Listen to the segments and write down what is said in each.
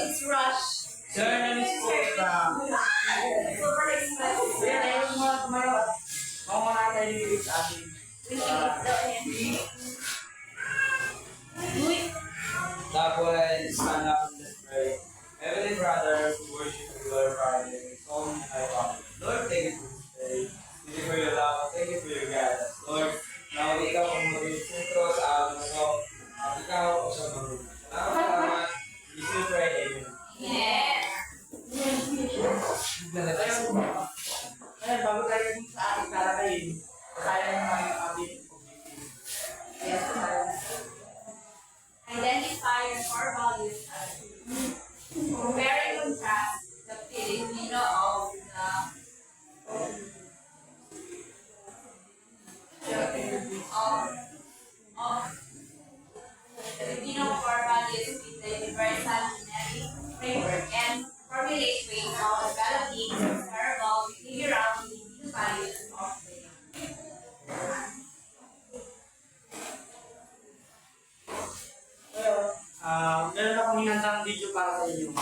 it's rush. Sir, name is Putra. Super expensive. Kaya tayo mga tumayo. Mga natin yung sa atin. Tapos, stand up and let's pray. Heavenly Father, we worship and glorify you. It's only high Father. Lord, thank you for this day. Thank you for your love. Thank you for your guidance. Lord, na ikaw ang maging sentro sa amin ito. At ikaw ang sa marunong. Salamat. We still pray. Amen. Yeah. Ngayon, bago tayo sa ating talakayin, kaya naman yung ating objective. Yes, sir. Identify your core values as compare and contrast the Filipino of Filipino core values with the universal generic framework and formulate ways of developing comparable behavioral Filipino values of the Meron akong hinandang video para sa inyo.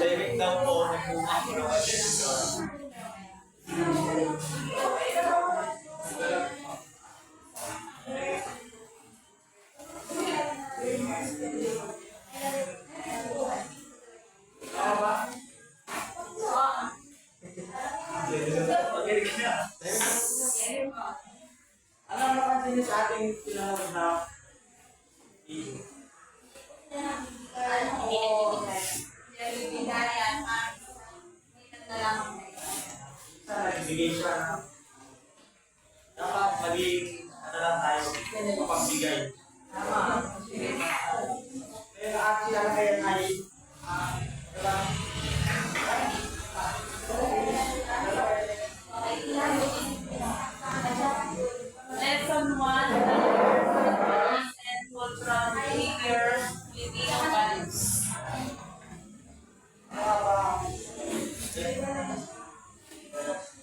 Living down po, nagmumang ko naman din. Ano naman din sa ating pinangarap na issue? ating lalakayan ay Lesson 1, Values and Cultural Behavior, Filipino Values.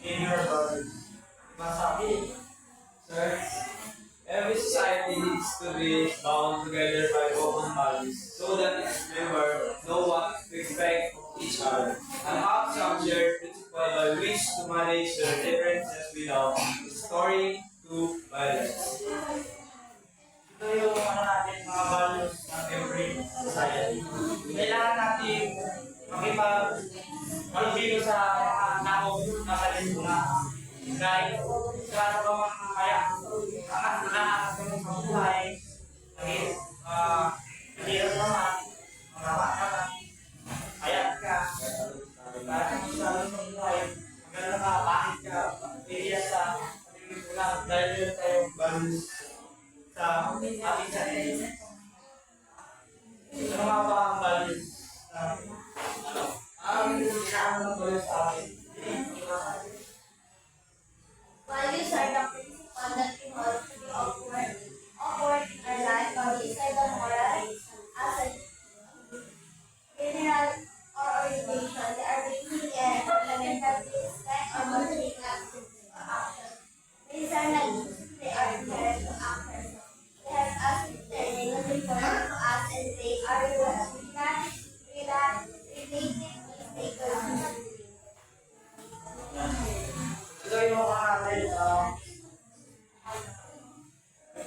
in your body. Masabi. Sir, every society needs to be bound together by common values so that its members know what to expect of each other and have some shared principle by which to manage their differences without restoring to violence. Ito yung ano natin, mga values ng every society. Kailangan natin makipag-malubilo sa mga tao na sa lipunan. Dahil sa ano ba mga kaya, ang sa buhay, hirap naman, marama naman, ayat ka, dahil sa buhay, maganda ka, pangit ka, pilihan sa lipunan, dahil yun tayong values sa ating sarili. Ano nga ba ang values? Ang kailangan ng values sa atin. Values are the principles that we hold to be upward in our life. Values are the moral as a general or orientation. They are basic and fundamental to respect or motivate activity or action. These are not they are inherent to actors. They help us determine what is important to us and they are related stakeholders. Ito yung mga natin,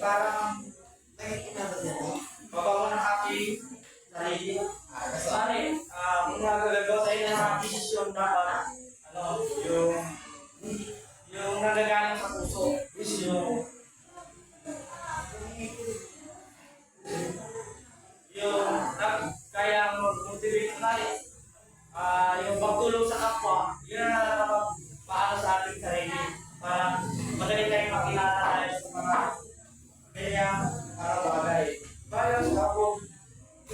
parang mabago ng ating sarili. Kasi, kung nagagawa tayo ng mga desisyon dapat, yung nagagaling sa puso, is yung kaya mag-motivate natin, yung pagtulong sa kapwa, yun ang nakakapagpaano sa ating sarili para madali tayong makilala tayo sa mga ganyang bagay. Values kapag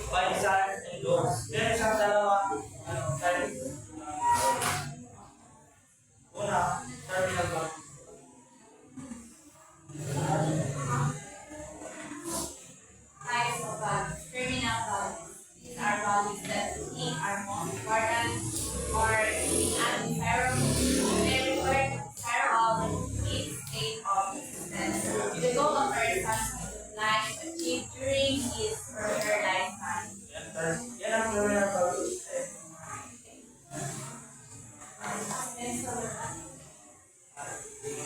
by desire and goals. Then isang dalawa, tayo, una, terminal values. Types of values, terminal values. These are values that we think are most important or undesirable, in state of existence. The goal of a person's life to achieve during his or her lifetime. Yan ang terminal values.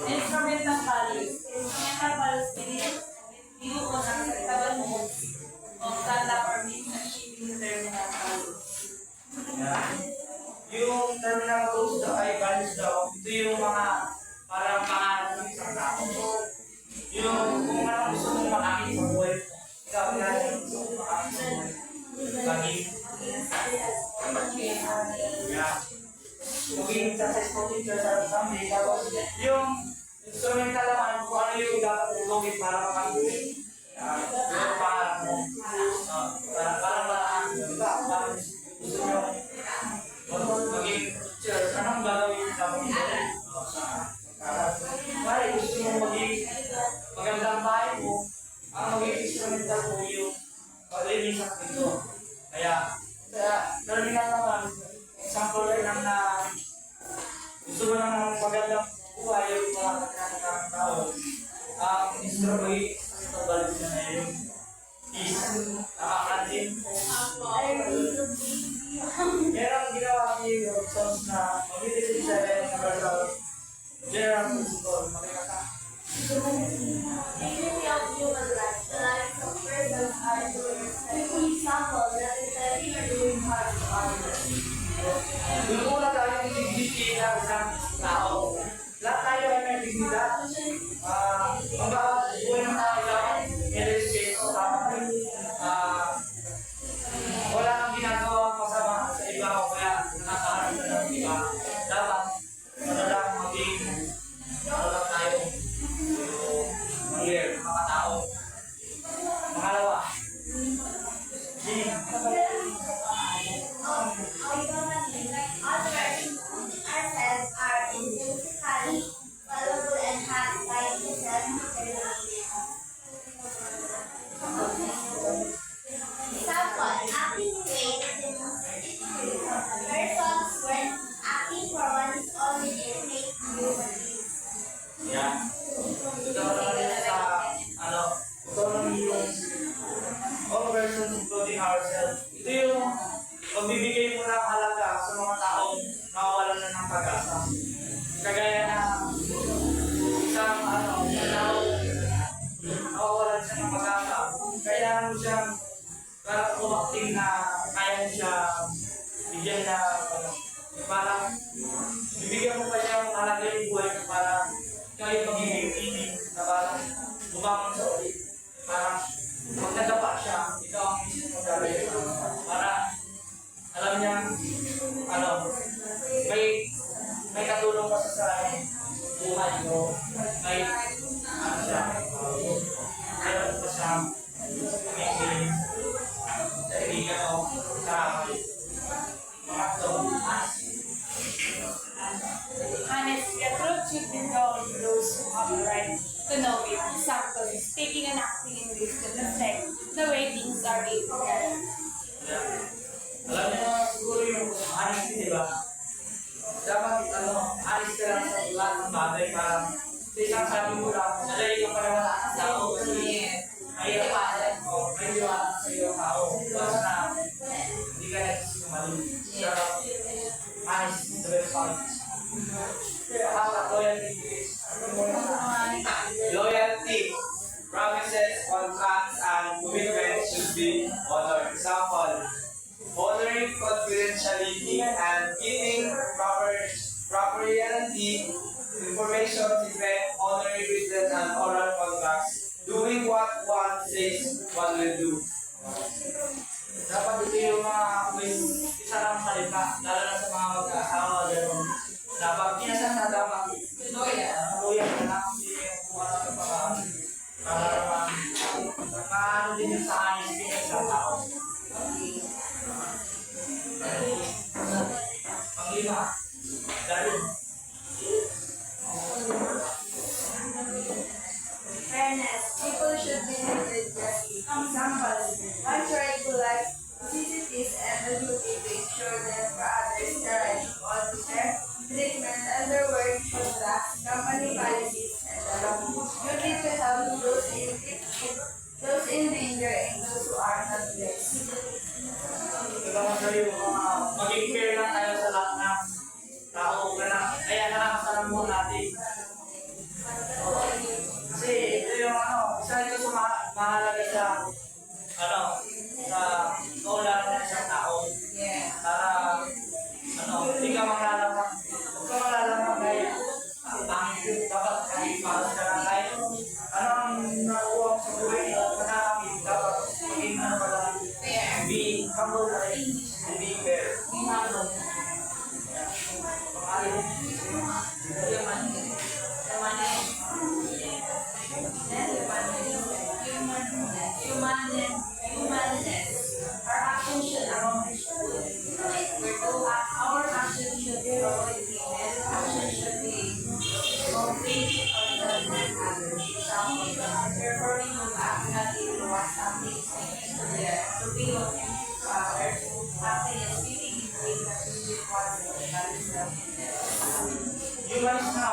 Instrumental values. Instrumental values means view on acceptable modes of conduct or means achieving terminal values. Yung terminal goals daw ay values daw, ito yung mga parang pangarap ng isang tao. Yung kung anong gusto mong makakit sa buhay, ikaw yung gusto mong makakit sa buhay. Maging successful teacher sa someday. Tapos yung instrumental naman kung ano yung dapat gawin para makakit. Yung pangarap mo. Parang gusto nyo maging teacher, anong gagawin sa mga pare, gusto mo maging magandang bahay mo, ang maging instrumental mo yung paglinis at ito. Kaya, sa terminal naman, example rin lang na gusto mo ng magandang buhay yung mga kanilang tao. Ang instrumental na yung is nakakatin. Yan ang ginawa yung songs na mag-ibig sa general principle, makikata. Dignity of human life. The lives of persons are to respect. For example, that is the doing hard to others. Doon muna tayo yung dignity ng isang tao. Lahat tayo ay may dignidad. Ang bawat buhay ng tao dapat i-respeto tama. Wala kang ginagawa masama sa iba o kaya nakakaharap na ng iba. Dapat lang maging lang tayo mga tao. Pangalawa, All persons ourselves are intrinsically valuable and have right to self-determination. Example, acting in ways persons when acting for one's own legitimate use. Yan. Ito naman yun sa, ito naman yung all persons including ourselves. Ito yung pagbibigay mo ng halaga sa mga taong nawawalan na ng pag-asa. Kagaya na isang tao nawawalan siya ng pag-asa. Kailangan mo siyang parang umakting na kaya siya bigyan na parang bibigyan mo pa siya ng halaga yung buhay na parang kayo magiging feeling na parang bumangon sa ulit. Parang pag nadapa siya, ikaw ang isip mo gagawin. Para alam niya, may katulong ka sa buhay mo. May siya, meron pa siya may sa iligan o sa mga Honestly, the truth should be known to those who have the right to know it. Example is taking and acting in ways that reflect the way things are being prepared. Alam niyo, siguro yung honesty, di ba? Dapat, honest ka lang sa lahat ng bagay para sa isang sabi mo lang, nadali ka paniwala sa tao kasi may iwanan sa iyong tao. Basta na, hindi ka nagsisimali. Pero, honest is the best policy. Loyalty, promises, contracts, and commitments should be honored. Example, honoring confidentiality and keeping propriety, information secret, honoring written and oral contracts, doing what one says one will do. Dapat ito yung mga isa lang salita, lalo na sa mga mag-aasawa, gano'n. Dapat pinasan na dapat loyal na lang kung ano yung para naman maano din yung sa honesty ng isang tao. Panglima, dahil Fairness. People should be treated justly. Example, one try to like necessities and the duty to ensure that for others the right of all to share treatment under work contracts, company policies, and the law. Duty to help those in danger and those who are not blessed. diba masaya yung maging fair lang tayo sa lahat ng tao na kaya nakakasalam mo natin. Kasi ito yung isa ito sa mahalaga sa sa kaulanan ng isang tao. Para hindi ka manglalaman. Huwag ka manglalaman kaya pangit yun. Dapat kahit malas ka lang kahit ang nakuha mo sa buhay nakakapit. Dapat maging be humble and be fair. Be humble. Humanness. Our actions should our actions should be provocative. Actions should be completely concerned others. Performing of act not even what something is making to be of interest to others. Acting and speaking in ways that will be positive. That is self-interest. Humanis na.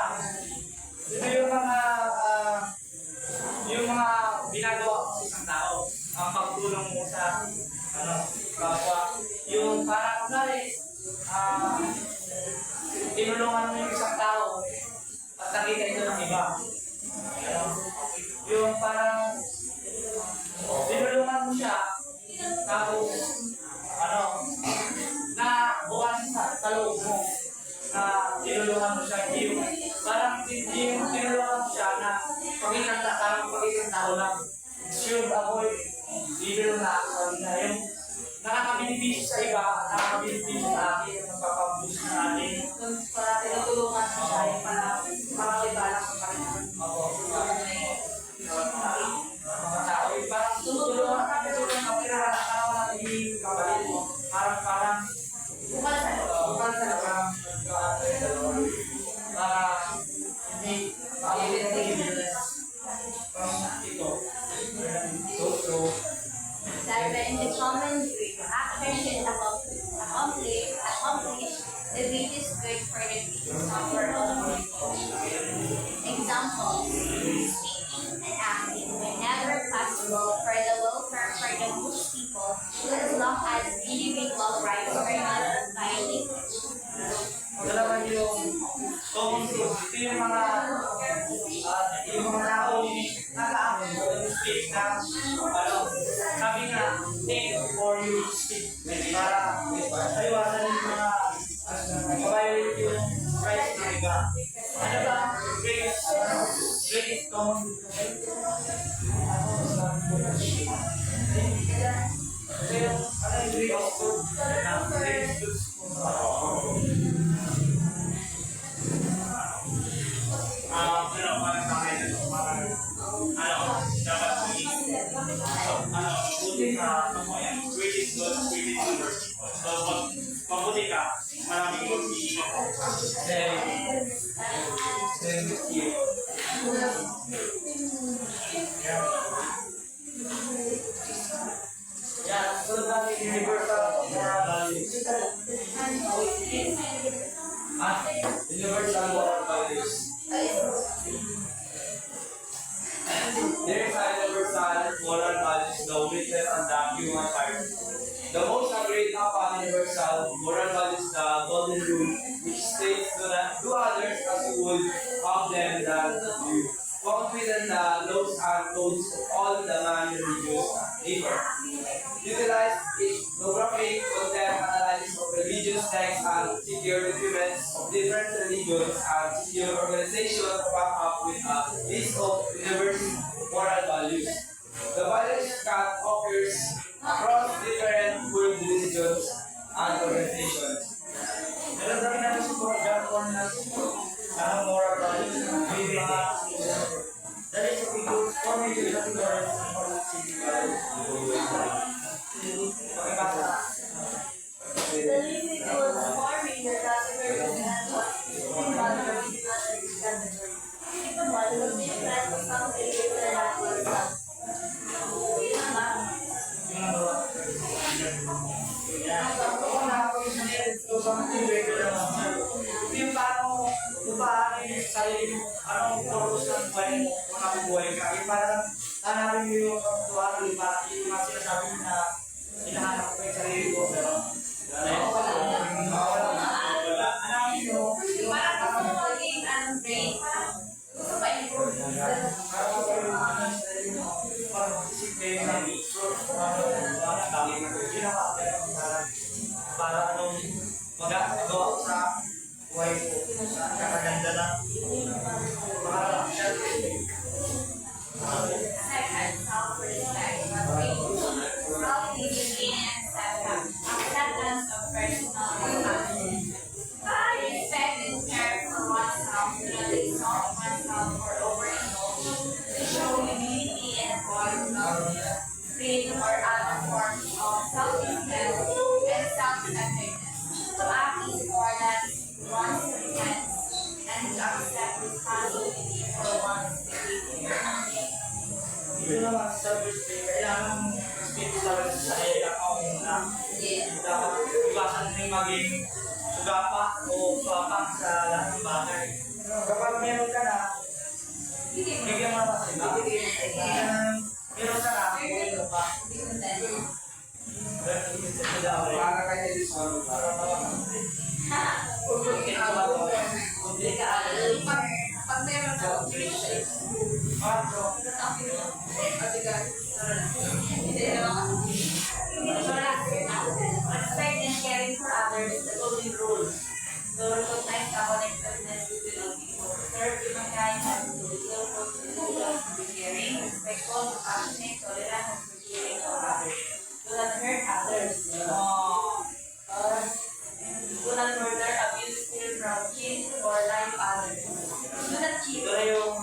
Ito yung mga ginagawa ko sa isang tao. Ang pagtulong mo sa kapwa. Yung parang tinulungan mo yung isang tao at nakita ito ng iba. Yung parang tinulungan mo siya tapos na bukas sa loob mo na tinulungan mo siya yung parang yung tinulungan mo siya na pagkikang tao lang should avoid evil na action na yung nakakabinibisyo sa iba, nakakabinibisyo sa akin, nagpapabus na natin. Para tinutulungan mo siya yung pangalibala sa kanila. Mga tao, parang tutulungan natin ng pinahanakawa natin for you to speak para maiwasan yung mga kabayo yung rights ng iba. Ano ba ang greatest common ito yung ano yung greatest good na greatest goods Para sa akin, dapat buti ka, really good, really good. So, pag mabuti ka, maraming good. Then with you. yan, sunod natin yung universal moral values. Universal moral values. There is a universal moral values now written on the human heart. The most agreed upon universal moral values the golden rule, which states that do others as you would have them done to you. Found within the laws and codes of all the non-religious neighbor. Utilize each graphic content analysis of religious texts and secure documents of different religions and secure organizations to back up with a list of universal moral values. The values can occurs across different world religions and organizations. Meron kami natin sa John 1 na moral values. May mga dahil sa figures, or medyo categories ng moral city values. Pakibasa. The living was forming the categories and what is one category category. One was different from something different from some. Yung paano yung sarili mo, anong purpose ng buhay mo kung nabubuhay ka. Yung parang hanapin mo yung kapatuan, yung parang yung mga sinasabi mo na hinahanap ko yung sarili ko, pero hanapin mo yung Parang gusto mo maging brain. Gusto pa improve. parang yung sarili mo, parang disiplin na para anong magawa ko sa buhay ko, sa kakaganda na Second, self-respect. Self-discipline and acceptance of personal responsibility. Respect and care for oneself, do not exalt oneself or overindulge, to show humility and avoid create or other forms of self-respect and self-centeredness. To act in accordance with one's defense and to accept responsibility for one's behavior. Ito naman sa self-respect, kailangan respect sa sarili ako muna. Dapat iwasan mo yung maging sugapa o swapang sa lahat ng bagay. Kapag meron ka na, bigyan mo naman sa iba. Meron ka na, bigyan mo pa. Para kay Edison, para Pag meron ka, respect and caring for others, the golden rule. To recognize the connectedness between all people. Serve humankind and to deal with be caring, respectful, compassionate, tolerant, and forgiving of others. Do not hurt others. Do not murder, abuse, steal from, cheat, or lie to others. Do not cheat. Ito na yung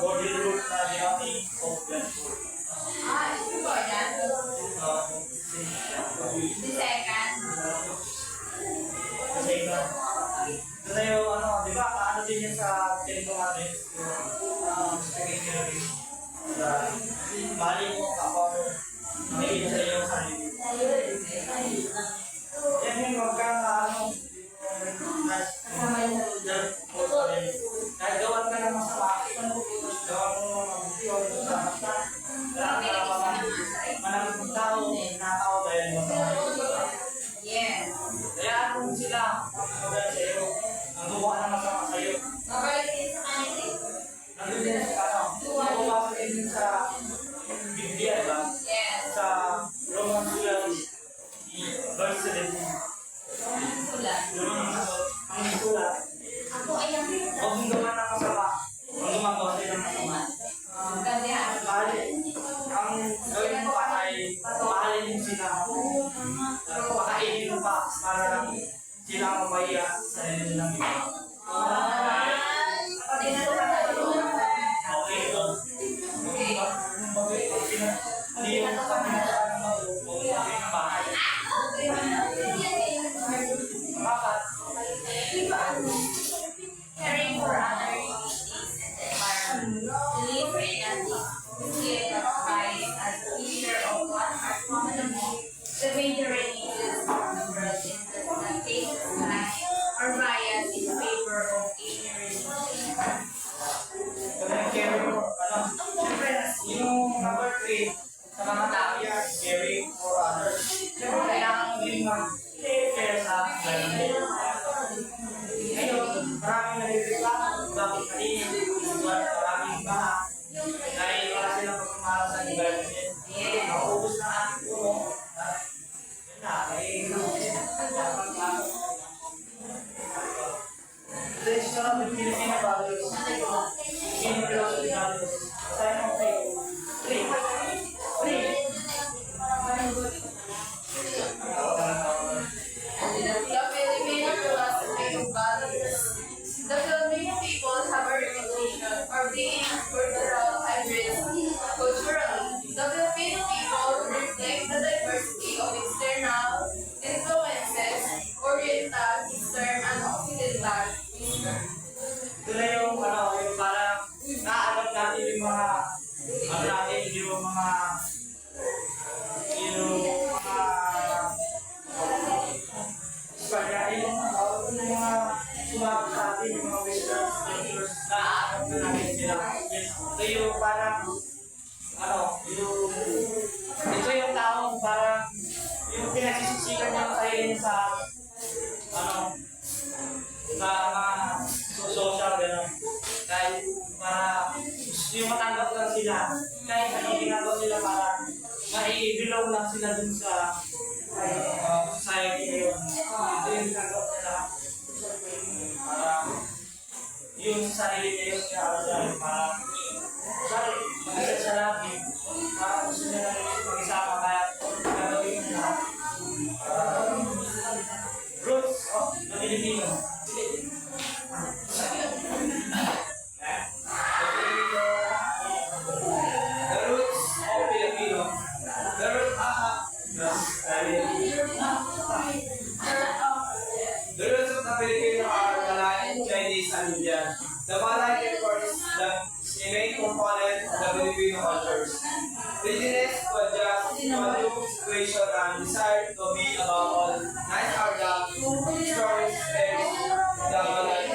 body rule na ginamit of that word. Ito ba yan? The second. Kasi ito na yung di ba, ano din yan sa Ten Commandments, yung secretary, mahalin mo kapwa mo, mahalin sa iyong sarili. Yan yung magka kahit gawan ka ng masama, gawan mo mabuti o masama, manamit ng tao, nakakaw dahil masama yun. Yes. Kaya kung sila magkakawal sa iyo, ang gumawa ng masama sa iyo, Mabalik din sa kanila. nandun din sa nababasa din sa Biblia, diba? Yes. Sa Romans 12, sa linya. Ang sulat. Ako ay ang Huwag mong gawa ng masama. Huwag gumagawa sila ng masama. Ang gawin mo ay mahalin mo sila. Pakainin mo pa para sila mamaya sa nilang iba. Okay, so. Hindi yung kami na bahay. Bakit? Caring for other communities and the environment. To live free and give advice as a teacher of what are commonly the major religions of the world is that take side or bias in favor of any religion. Caring for, siyempre, yung number 3, sa mga tao yan, caring for others. Siyempre, kailangan mo din mag-care sa ganun. Ngayon, maraming nagreklamo, bakit malinis, maraming baha, dahil wala silang pagmamahal sa environment. Mauubos na ating puno. Yun na, traditional Filipino values. Filipino philosophy values. Sign of faith. Three. The Filipino philosophy of values. The Filipino people have a reputation for being cultural and rich culturally. The Filipino people reflect the diversity of external influences, Oriental, Eastern, and Occidental. Ito na yung parang na-adopt natin yung mga sumabot sa atin yung mga western cultures na-adopt na natin sila. Ito yung parang ito yung taong parang yung pinagsisiksikan niya ang sarili niya sa mga social gano'n. Kahit para yung matanggap lang sila, kahit ginagawa sila para mai-belong lang sila dun sa society ngayon. Ito yung ginagawa nila para yung sarili niya yung kaya para mag-isa siya lagi, para gusto niya lang mag-isama kaya gagawin nila roots of the Filipino. The roots of the Filipino are Malayan, Chinese, and Indian. The Malayan is the main component of the Filipino cultures. Readiness to adjust to a new situation and desire to be above all. Nice are the stories and the Malayan.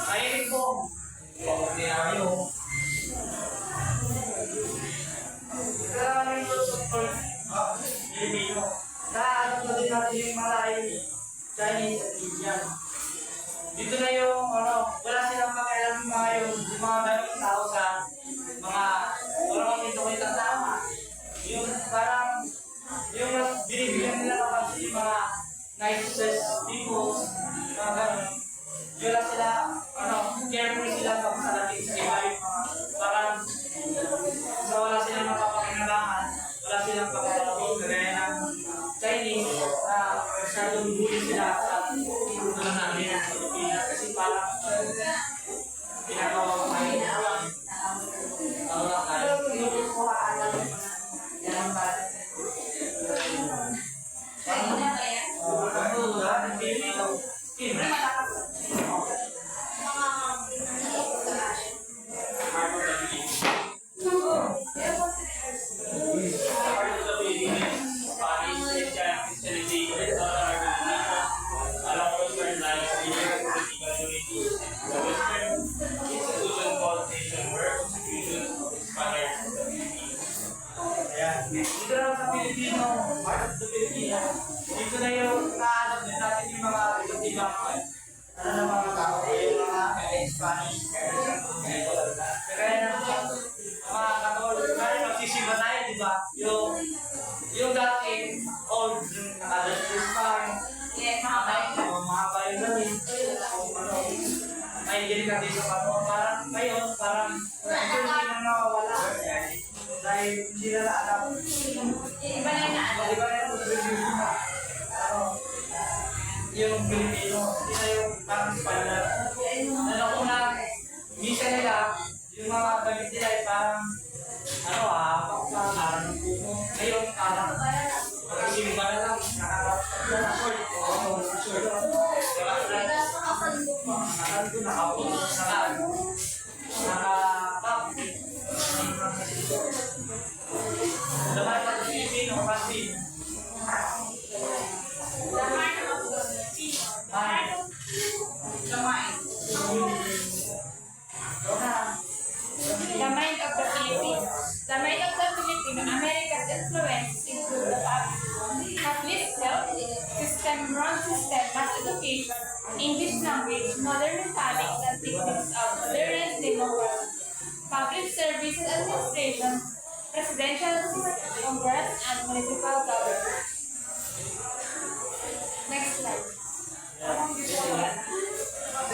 Mahilig po. Hindi namin yung Maraming roots of Filipino. Naano ko din natin yung Malayan, Chinese at Indian. Dito na yung wala silang pakialam yung mga ganong tao sa mga walang minto-mintang tama. Yung parang yung mas binibigyan nila kapag yung mga nicest people, mga ganon. Yun lang sila, careful sila pag sa lating sa iba yung mga parang so wala silang mapapakinabangan, wala silang pakialam kagaya ng Chinese na masyadong huli sila sa kultura namin ng Pilipinas kasi parang pinagawa ko kayo lang tayo. Dito lang sa Pilipino, part of the Pilipinas, dito na yung naanap din natin yung mga iba't-ibang ng mga tao, yung mga Spanish, kaya ng mga Katolik, kaya magsisimba tayo, di ba? Yung dating old nakadress pa, mahaba yung damit, may delikadito pa mo. Parang ngayon, parang hindi na nawawala. Dahil hindi na alam. Iba na yun na ano. Di ba na yung Pilipino, hindi na yung parang Spanish. Ano kung na, minsan nila, yung mga gamit nila ay parang, parang ng puno. Ngayon, parang, mag-isimba na lang, nakaka-short. Laman ng Pilipino kasi The mind of the Philippines. The mind of the Filipino America's influence include the public health system, run system, mass education, English language, modern mechanics, and techniques of modernized democracy, public services administration, presidential system, Congress, and municipal government. Next slide.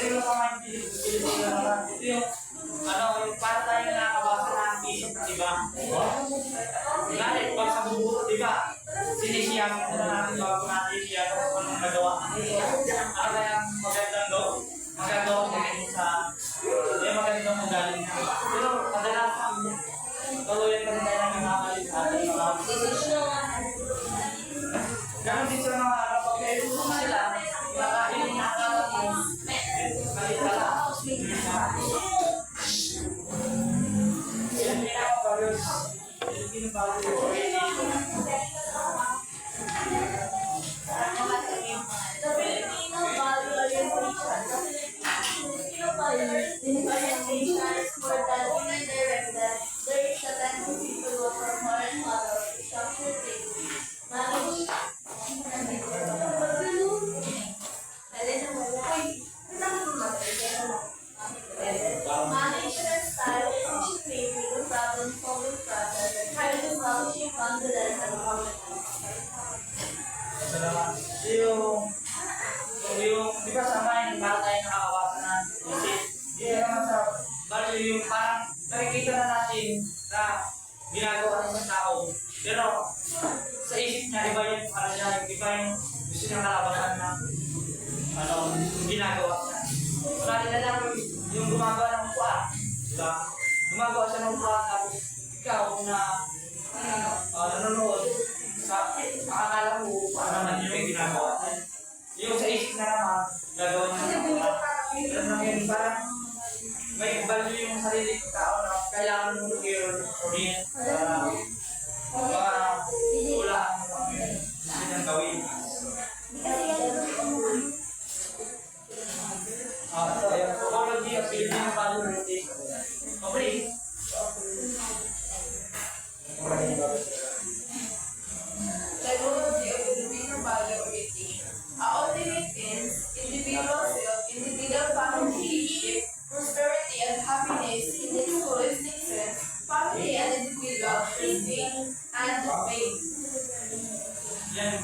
yung mga Pilipino naman, ito yung yung para tayo nakakabasa ng isip, di ba? Dahil pag sa bubuto, di ba? Sinisiyam ko na natin bago natin siya kung anong nagawa. Ano kaya magandang magaling sa magandang magaling na. Pero kadalasan, tuloy pa rin tayo ng nakakalit sa ating mga ganon din sa mga pag-pero sila, makain yung nakakalit. Kalitala. Yan pinaka-values. The Filipino value orientation. Filipino values in orientation is more than only directed. There is a tendency to go for more and more structured thinking. Management style is integrating the problem-solving process and highly establishing confidence and competence. Salamat. Di ba sa mind, para tayo nakakawasan ng isip? Di naman sa value yung parang nakikita na natin na ginagawa ng isang tao. Pero sa isip niya, iba yung iba yung gusto niyang kalabasan na ginagawa niya. Marami na lang yung gumagawa ng upuan. Diba? Gumagawa siya ng upuan tapos ikaw na nanonood sa akala mo upuan naman yung ginagawa niya. Yung sa isip na naman, gagawa niya ng upuan. Pero na yun, parang may value yung sarili ng tao na kailangan mo i-orient para wala ang gawin. Apology of Filipino value orientation. Okay. Psychology of Filipino value orientation. Ultimate ends, individual family, prosperity and happiness in its holistic sense, family and individual, peace and faith. Yan.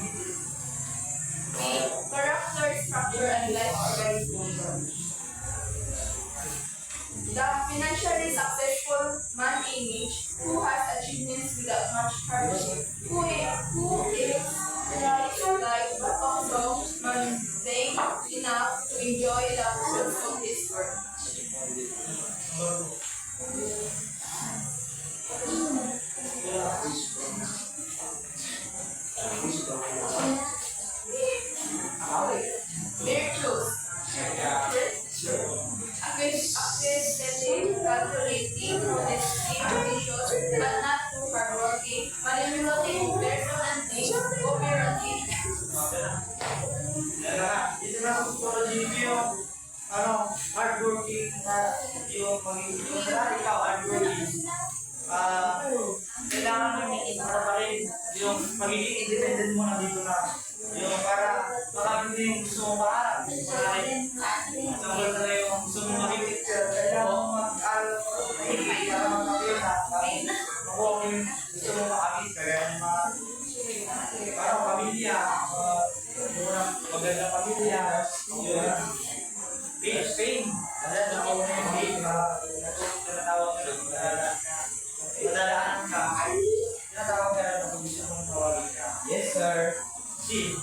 C.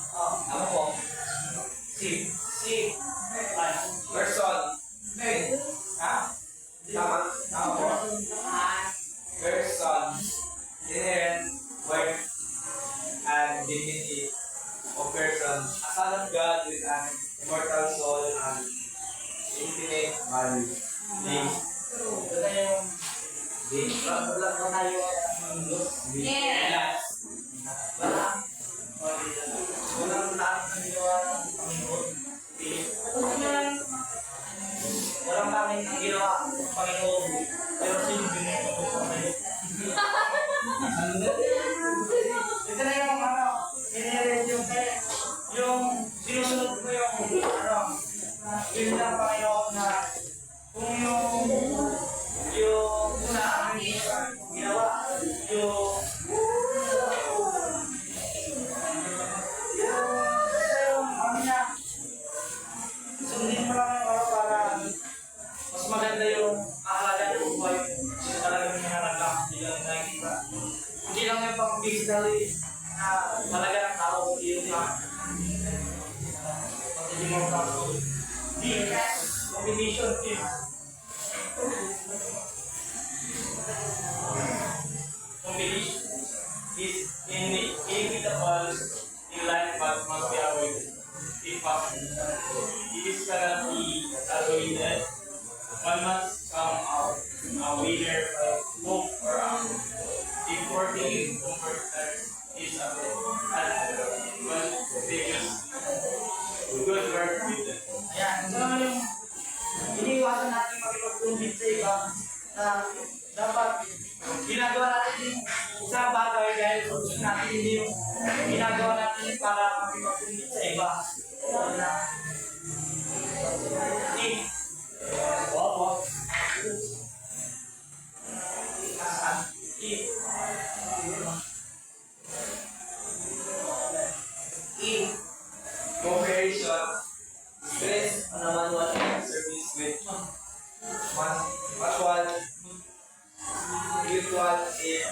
Ako po. C. Ay. Person. Ha? Tama. Tama po. Person. Inherent worth and dignity of person. A son of God with an immortal soul and infinite value. D. Ito na yung D. wala na tayo D. Yes. Last. wala. Walang lahat ng ginawa ng Panginoon. Walang namin ang ginawa ng Panginoon. Pero sino binigyan ko sa Panginoon? Ito na yung inherent yung sinusunod ko yung yun lang Panginoon na kung yung una ang ginawa, sundin mo lang yung para mas maganda yung ahalaga ng buhay yung talagang hinahanap lang, hindi lang nakikita. Hindi lang yung pang physically na talaga ng tao, yun lang. Pag hindi mo tao, di, competition team. Competition is inevitable in life but must be avoided if possible. It is currently avoided. One must come out a winner of hope or if working comforter is a well serious good work with it. Ayan, ito naman yung iniiwasan natin makipag-compete sa iba na dapat ginagawa natin yung isang bagay dahil gusto natin hindi yung ginagawa natin para makipag-compete sa iba. Na Cooperation. Stress on a manual service with mutual aid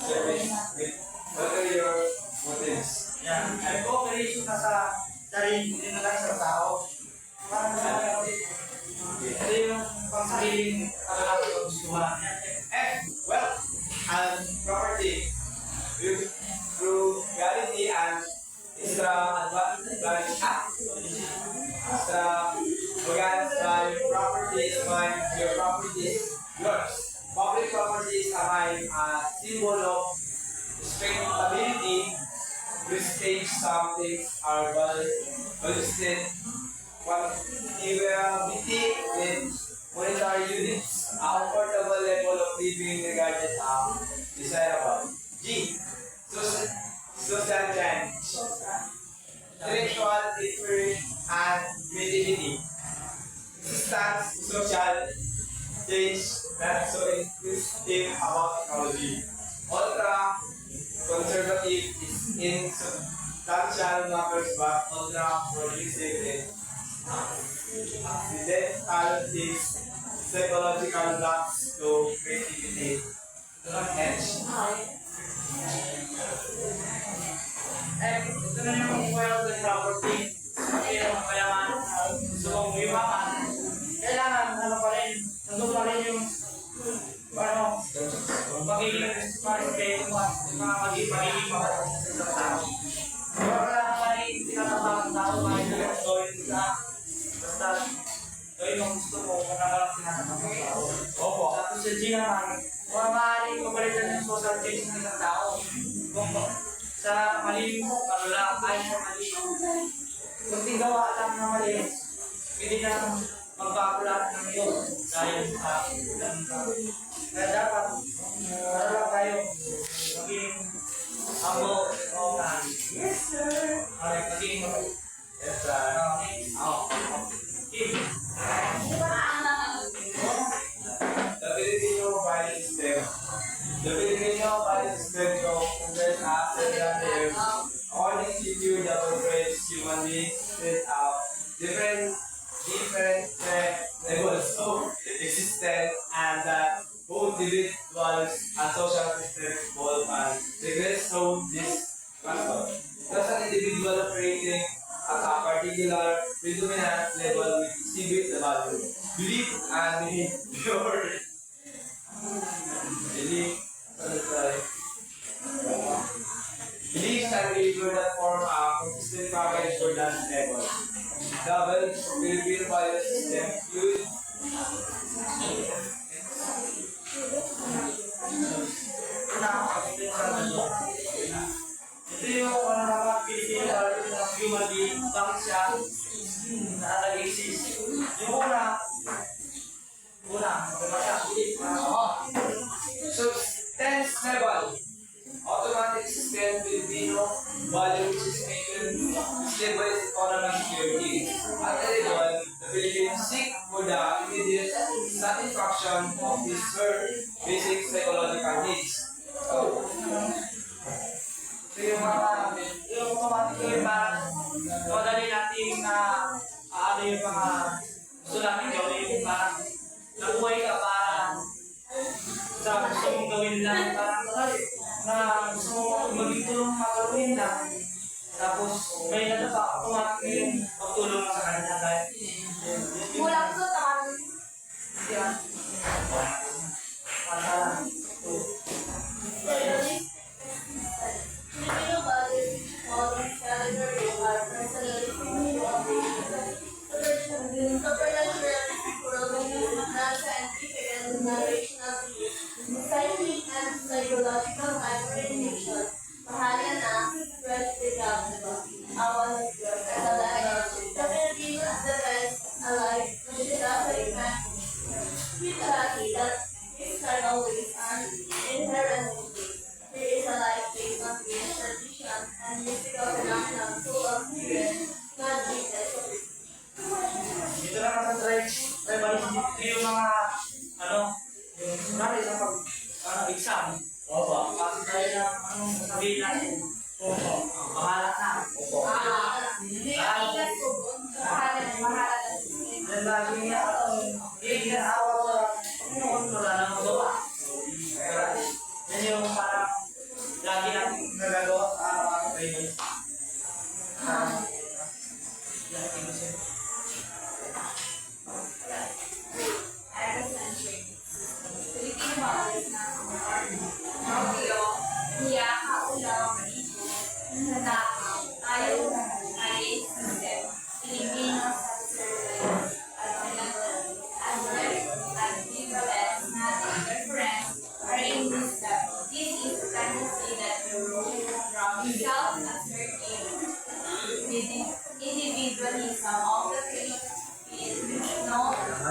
service with ulterior motives. yan, ay cooperation na sa sarili, hindi na lang sa tao. Parang ito yung pangsariling gustuhan. F. Wealth and property. Frugality and extravagance by property is mine, your property is yours. Public property is mine, a symbol of respectability. Prestige some things are ballistic. Quantity with monetary units, a comfortable level of living regarded as desirable. G. Social change. Intellectual effort and creativity. Existence social change not so inquisitive about technology. Ultra conservative is in substantial numbers but ultra progressive in accidentalities, psychological blocks to creativity. H. Ito na yung wealth and property. Kaya yung kayaman, gusto mong yumaman, kailangan pa rin, nandun pa rin yung pagiging responsibility mo at pagiging makakas sa tao. Wala ka rin tinatapang ng tao kahit na gawin ka. Basta gawin mo gusto mo kung nakalang tinatapang ng tao. Opo. Tapos sa G naman, maaaring mapalitan yung social change ng isang tao. Kung sa mali mo, lang, ayaw mo mali. Kung gawa lang na mali, pwede na magbago lahat ng iyo dahil sa ganun ka. Kaya dapat, lang tayo maging humble o kahan. Yes, sir! Okay, maging Yes, sir. Kim. The Filipino value system. The Filipino value system considers as alternative. According to you, the portrays human beings set out different levels of existence and that both individuals and social systems evolve and regress through this custom. Thus, an individual operating at a particular predominant level will exhibit the value. Belief and behavior. Beliefs and behavior that form a consistent package for that level. Double Philippine value system include Ito yung mga Pilipino na human being, bakit siya nag-exist. Yung una, substance level. Automatic system Filipino value system stable economic security. At the level, the Philippines seek for the immediate satisfaction of these basic psychological needs. So, yung automatic yung parang madali natin na ano yung mga gusto natin gawin, yung parang nabuhay ka parang sa gusto mong gawin lang, parang na gusto mong maging tulong magawin lang. Tapos may ano pa, automatic yung pagtulong sa kanila dahil Kulang to, takan. yan. Para Filipino values modern category are personally supernatural, non-scientific, and narrational beliefs, scientific and psychological affirmation, mahala na, respectable, awan ng Diyos, at alay. The Filipinos depends alike on the Catholic mentality that external ways are inherently. There is a life based on faith, tradition, and mystical phenomena full of spirit, not weakness. dito naman sa tribalism, ito yung mga yung kunwari sa exam. Opo. Kasi tayo na sabihin natin. Opo. Bahala na. Opo. Ingat po. Mahala na. Dan lagi niya, ginaawa ko Panginoon, wala nang magawa. Yan yung parang lagi natin nagagawa sa araw-araw kayo. Filipino values na mauyo, hiya, kaulaw, natakaw, ayaw, ayos, system, Filipino, self-service, ambivalence, nothing, reference, are in wisdom. This is a tendency that grows from self-asserting individualism of the Filipino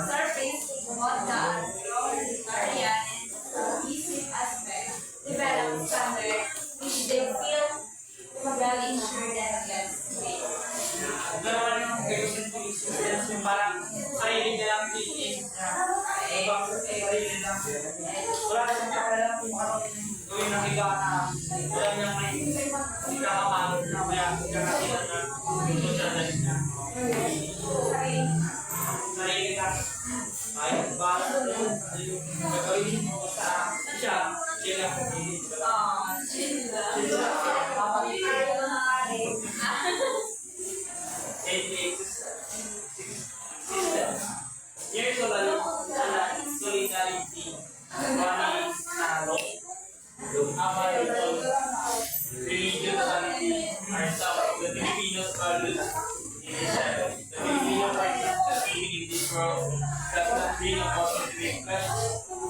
surface what the authoritarian and submissive aspect develop standard which they feel well insured and against weight. Ito naman yung education systems yung parang sarili nilang thinking niya. Ibang sarili nilang wala na siyang kakalang kung ano gawin ng iba na wala niyang may ikakapagod na kaya kakasilan na ito siya dahil niya. Sarili ka. Kahit bala yung gagawin mo sa siya, sila hindi. Chill lang. Sila, Papakita na nga rin. system. Here's solidarity. Money, law, religiousity are some of the Filipinos' values in this level. The Filipino participants living in this world does not bring about the great flesh.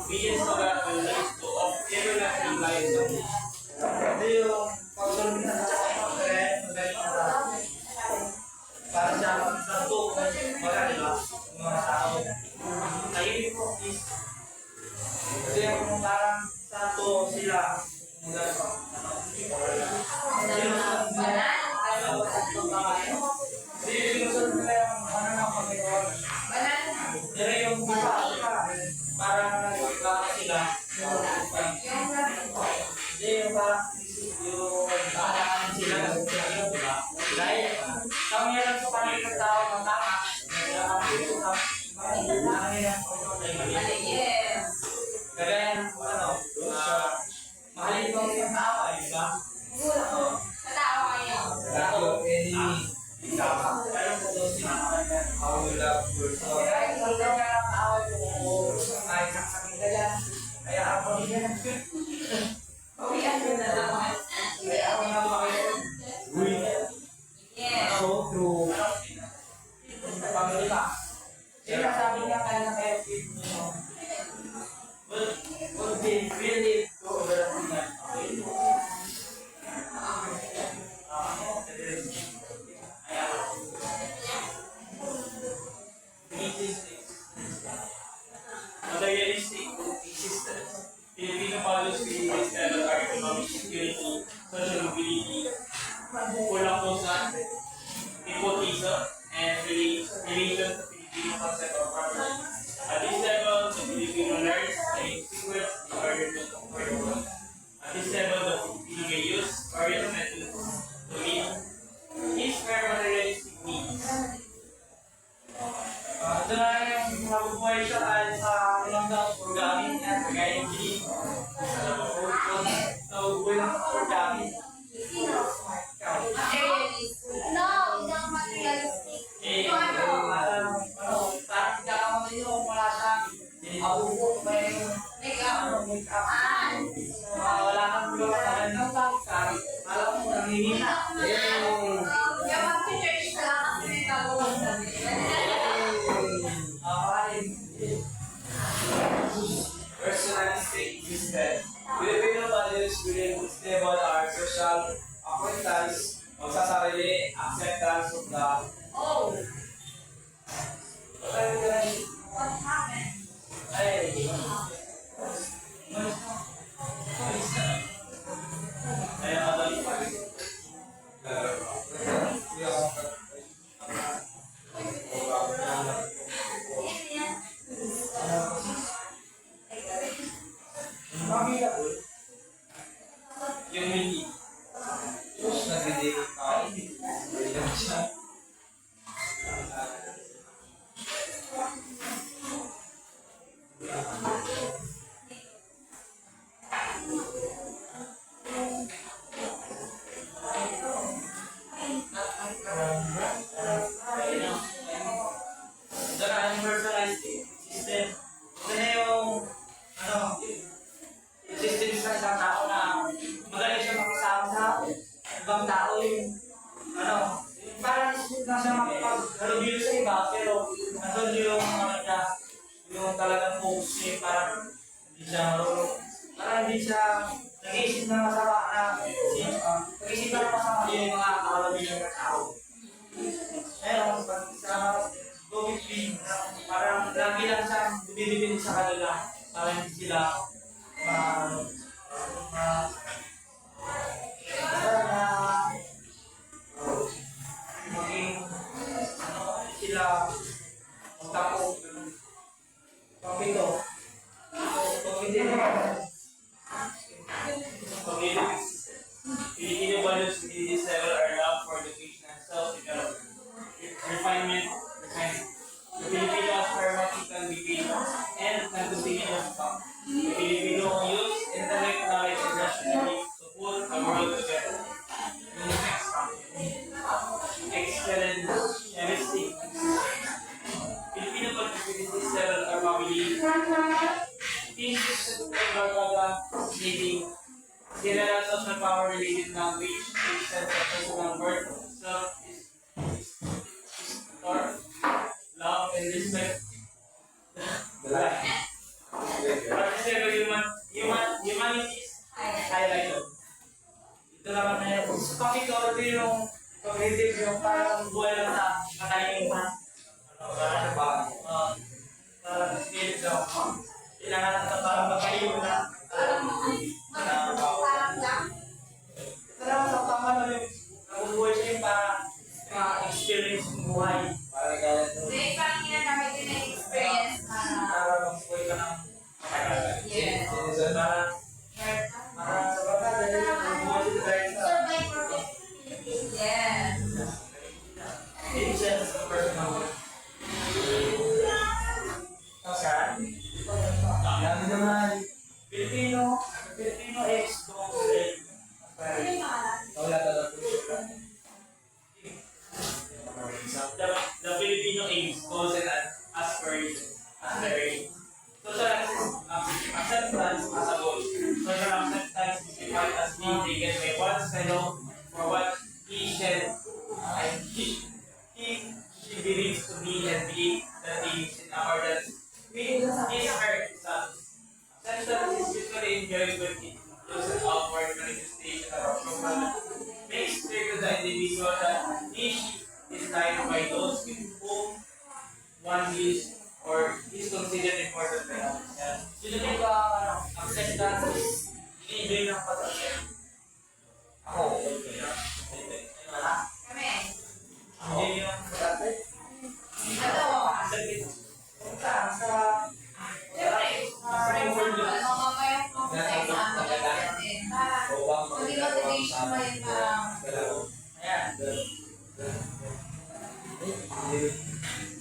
Millions of us will live to of everlasting life of this. Ito yung pagsulong na para siya magsanto maganda mga tao. Kayo po is kasi yung parang santo sila maganda sinusunod nila yung ano ng Panginoon. Tama. Pero sa Diyos, sinamahan ka. How you love yourself. Kahit hindi ka nakakawal mo, kahit saksakin ka lang, kaya ako niya. Pawian mo na naman. Kaya ako na makayon. Yes. So true. Pamili ka. Sino sabi niya kaya na kayo fit mo? Would be really to overcome that. Okay. Materialistic existence. Filipino values create stable economic security, social mobility, kulang po sa nepotism, and relation to Filipino concept of property. At this level, the Filipino learns a secret in order to conquer the world. At this level, the Filipino may use various methods to meet his very materialistic needs. Ito na yung mabubuhay siya dahil sa ilang daw programming yan, kagaya yung G. Nabubuhay lang sa programming. No, isang materialistic. Parang hindi ka naman yun wala siya. Abubo, may make-up. Wala kang bulo ka rin ng tangkar. Alam mo, nanginina. Yung mag-church ka lang ang pinagawang sabi. Personalistic existence. Filipino values within stable are social acquaintance, magsasarili, acceptance of the Oh, what happened? Kaya madali pa rin. yung mini. Tapos nagdidilig pa ako. Brilliant siya. Diyan na yung personalistic system. Ito na yung, yung system sa isang tao na magaling siya makasama sa ibang tao yung, parang na siya makapag-review sa iba, pero nandun yung, yung talagang focus niya, parang hindi siya marunong, parang hindi siya nag-iisip na masama na, nag-iisip na masama yung mga kakalabing ng tao. Meron, pag sa go-between, parang lagi lang siya bumibigyan sa kanila para hindi sila maging sila magtapos pagpito. Filipino values within this level are love for education and self-development, refinement, the Filipino as pragmatical behavior, and continuous thought. The Filipino use intellect, knowledge, and rationality to put the world together. Yung next topic. Excellentistic. Filipino values within this level are family, teams, barkada, dating, general social power related language, sense of personal worth, love and respect. Particular humanities highlighted. Ito naman na yun. Pag ikaw, ito yung cognitive, yung parang buhay lang sa katahimikan. Parang spirit daw. Kailangan natin parang magkayo na. Ito naman sa tama na yung nabubuhay siya yung parang experience ng buhay. Parang ganyan to. Hindi, parang ginagamit din ang experience na. Para mabuhay ka ng Yes. parang sa bata, dahil nabubuhay siya dahil sa Survive for Philippines. Yes. intense personal worth. Dami naman. Filipino X, don't say. Wala talaga.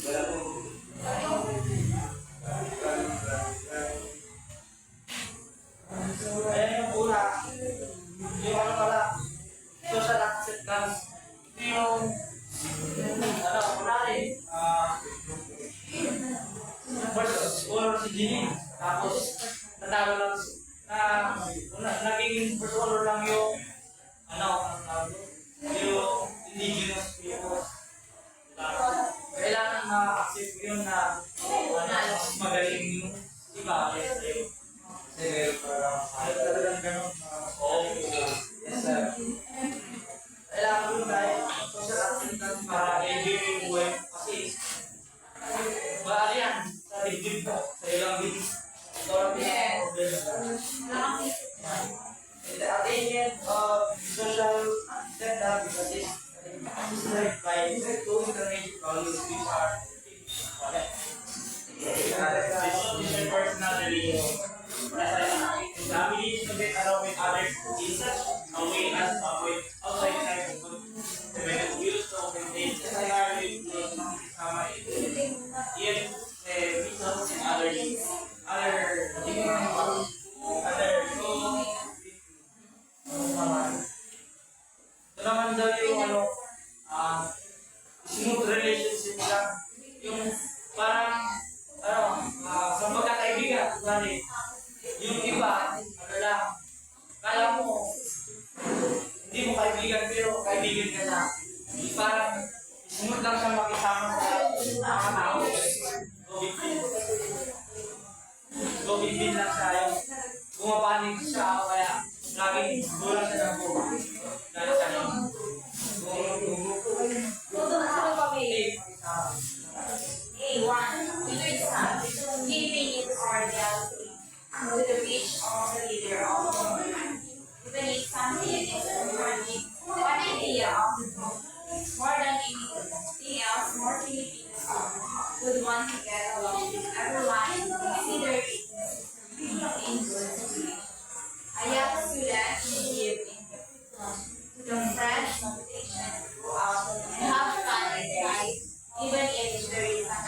Wala po. Ayan yung una. Yung ano pala, social acceptance. Ito yung, ano, kunwari, first honor si Jimmy. Tapos, natalo lang, naging first honor lang yung, ano, yung indigenous people. Kailangan ma-accept yun na, mas magaling yung iba. Kasi meron parang Talagang ganun. yes, sir. Kailangan ko dahil social acceptance para i-give yung buhay. Kasi, bahali yan sa dibdib ko, sa ilang dibdib. Ito lang yung problema. And at the end of social setup, because it's like by two intermediate values which are Decision personality. The ability to get along with others is a way as a way outside time of the method used to maintain a scenario with sama yet results in other ito naman daw yung ano, smooth relationship lang. Yung parang, ano, sa pagkakaibigan, kunwari, yung iba, ano lang, kala mo, hindi mo kaibigan pero kaibigan ka na. Parang, smooth lang siya makisama sa mga tao. Go-big-bin lang siya yung bumapanig siya o kaya laging bulang siya ng buo. Dahil sa yung A1. Ito is giving it cordiality to the wish of the leader of the movement. Even if something is important, one idea of the group, more than anything else, more Filipinos would want to get along with everyone and consider it necessary in good situation. A young student should give to the fresh motivation to go out and have fun in life, even if there is an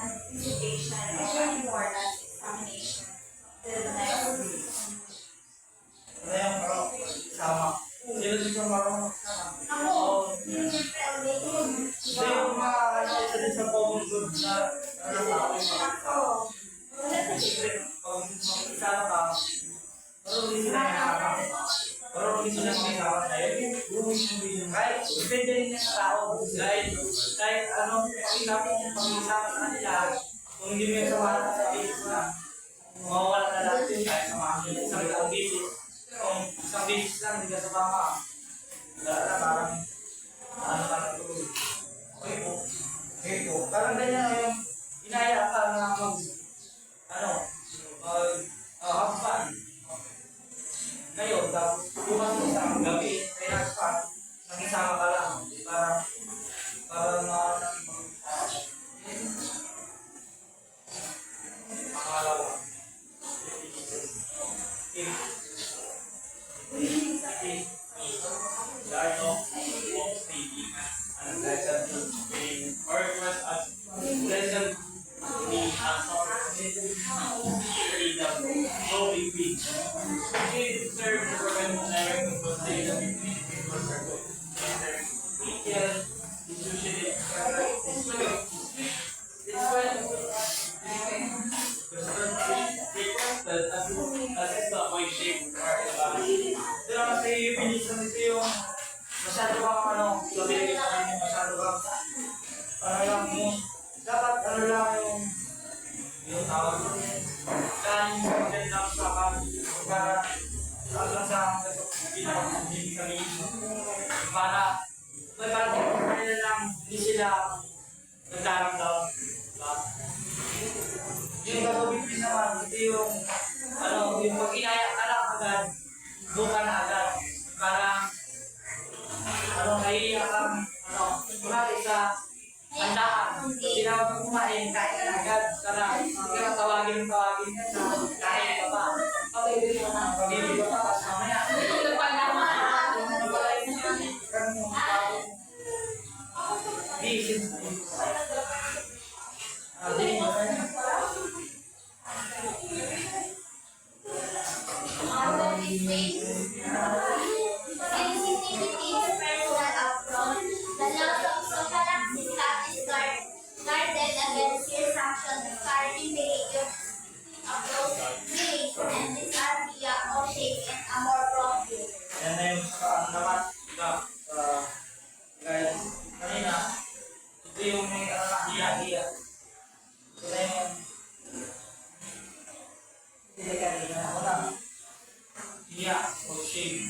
anticipation or important examination to the next week. ano yung marunong sama. Sino dito marunong sama? Ako, Hindi yung mga isa din sa common good na ano tao yung mga tao. Siyempre, pag makikisama ka, marunong din sila nakaka. Marunong din sila makisama tayo. Kahit depende rin yan sa tao. Kahit anong pakilapin yung pag-isama sa kanila, kung hindi mo yung samahan sa business na, mawawala na lahat yun kahit samahan yun. Isang business. Kung isang business lang, hindi ka sumama. Wala na parang, ano ka na tuloy. Okay po. Parang ganyan na yung inaya ka na have fun. Ngayon, tapos bukas mo sa gabi, may have fun, nakisama ka lang. Parang makalawa. There are no walls maybe and lesson being or it was as lesson being the growing week. It serves to prevent direct conversation between people circle. Weekend is usually as it's not my shape or Ito lang kasi yung pinisa nito yung masyado kang sabihin sa akin yung masyado kang lang mo. Dapat lang yung tawag mo. Saan yung maganda sa akin para lang sa akin hindi kami para may parang kanila lang hindi sila nagdaramdam. Yung gagawin naman, ito yung yung pag-inaya ka lang agad, doon ka na agad. Parang, nahiya kang, kunwari sa handaan, tinawag kang kumain, kain ka na agad. Sana, hindi ka tawagin ka sa kain ka pa. Pabibili ka na, pabibili ka pa, kasi mamaya. ito pa naman. Napalain mo yan, Our mistakes, sensitivity to personal approach, the laws of social is guarded against resumption of party behavior, approach, belief, and this are via or shape and a more profit. Yan na yung sa naman, guys, kanina, ito yung may hiya-hiya. Ito na yung hindi kanina ako na. Hiya o shame.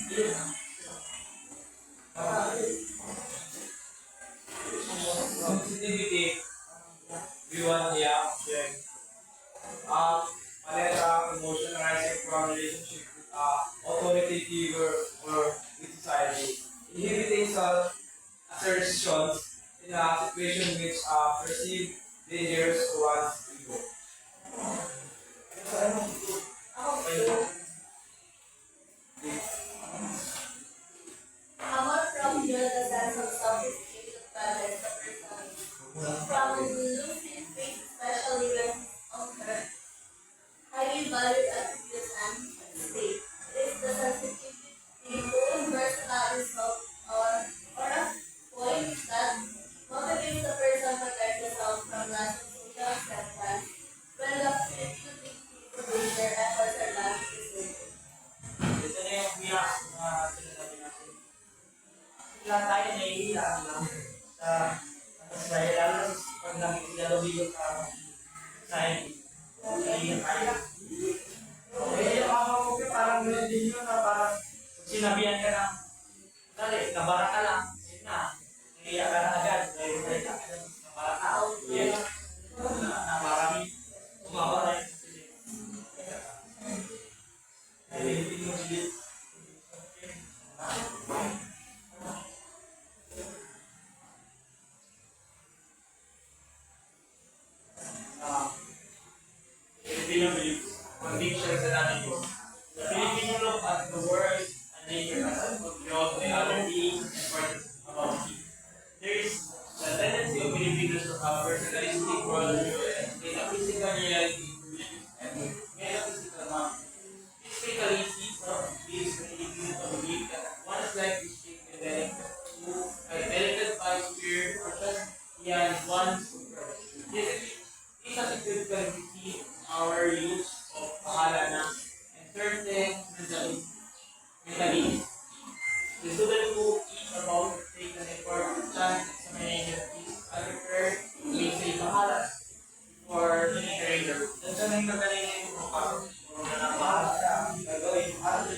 Sensitivity, V1 yeah, check. Maleta, emotion arising from relationship with authority figure or with society. Inhibiting self-assertions in a situation which perceived dangerous to one's ego. Our from build a sense of self-esteem to balance the person. From losing faith, especially when on hurt. Highly valued attributes and state. It is the sensitivity to personal result or a point that motivates the person to protect themselves from lasting social acceptance when the future people their efforts are not received. Ito na yung hiya na sinasabi natin. Lahat tayo nahihiya lang sa society, lalo pag nakikilalabigan sa society. Nahihiya tayo. Eh, yung mga ko parang gano'n din yun na parang sinabihan ka ng dali, nabara ka lang, yun na. Nahihiya ka na agad, dahil may nabara ka. Yun na marami umabara yun. Dahil hindi mo bilit. Filipino beliefs, convictions, and attitudes. The Filipino look at the world and nature as a fulfilled by other beings and parts about it. There is the tendency of Filipinos to have personalistic worldview and state a physical reality and metaphysical mind. Physically, these Filipinos to believe that one's life is shaped and directed by spirit or just beyond one's control. This attitude can receive our use of pahalana and certain mentally. The student who is about to take an important examination is prepared to say pahalana for the trader. Then sa may kagaling yung pasok o na pahalana gagawin para